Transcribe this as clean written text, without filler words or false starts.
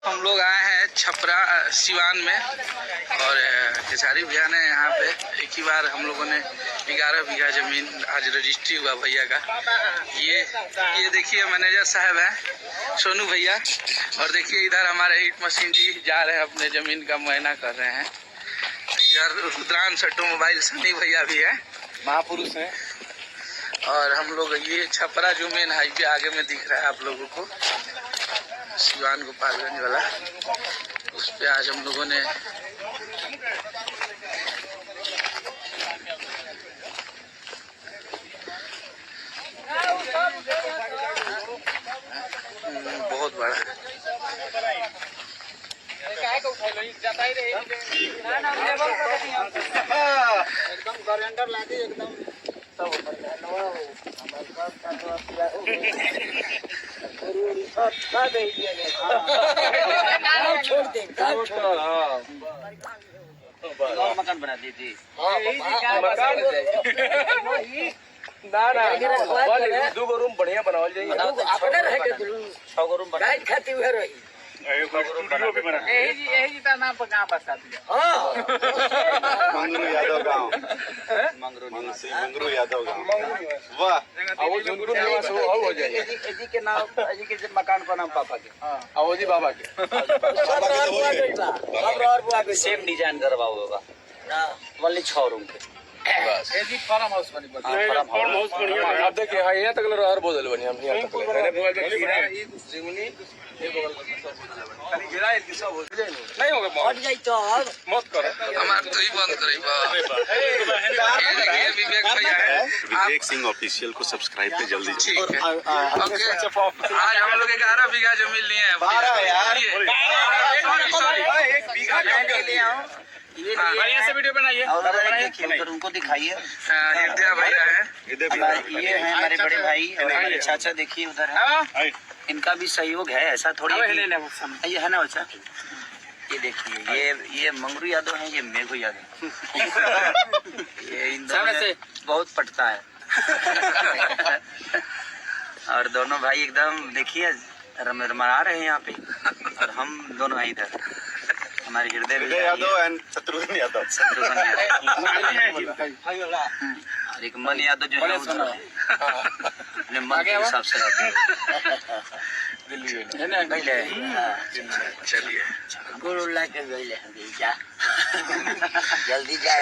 हम लोग आए हैं छपरा सिवान में और केसारी भैया ने यहाँ पे एक ही बार हम लोगों ने 11 बीघा जमीन आज रजिस्ट्री हुआ भैया का। ये देखिए मैनेजर साहब हैं सोनू भैया, और देखिए इधर हमारे ईट मशीन जी जा रहे हैं अपने जमीन का मुआयना कर रहे हैं। इधर रुद्रांश ऑटोमोबाइल सनी भैया भी है, महापुरुष हैं। और हम लोग ये छपरा जो मेन हाईवे आगे में दिख रहा है आप लोगों को, सिवान गोपालगंज वाला, उस पे आज हम लोगों ने बहुत बड़ा एकदम गरेंडर लागे एकदम मकान बना दीजिए। दो रूम बढ़िया बनावल जाइए। 6 रूम बना खाती हुए रही नाम पर गाँव बसा दिया। मंगरू यादव गाँव, मंगरू यादव गाँव। वाह, वो झुंझुनू निवास हो जाएगा। एजी के नाम, एजी के मकान का नाम पापा के, अवधि बाबा के। सेम डिजाइन करवा होगा, ओनली 6 रूम के। एजी फार्म हाउस बनी फार्म हाउस बढ़िया। आप देखिए हाँ यहाँ तक लहर बोल बनी हम यहाँ तक नहीं होगा मत करो हमारे तो ही बंद करे। ये विवेक भैया है, विवेक सिंह ऑफिशियल को सब्सक्राइब पे जल्दी। ठीक है। ओके, आज हम लोग 11 बीघा जमीन लिए हैं। 12 यार, बढ़िया से वीडियो बनाइए और उनको दिखाइए। हृदय भैया है, ये है हमारे बड़े भाई और हमारे चाचा, देखिए उधर है, इनका भी सहयोग है। ऐसा थोड़ी ये है ना बच्चा। ये देखिए ये मंगरू यादव है, ये मेघू यादव। ये इन दोनों से बहुत पटता है। और दोनों भाई एकदम देखिए रमरा रहे हैं यहाँ पे, और हम दोनों हैं इधर। हमारे हृदय यादव एंड शत्रुघ्न यादव। और एक मन यादव जो है अपने मन के हिसाब से रहते हैं। चलिए गुरु ला के जल्दी जा।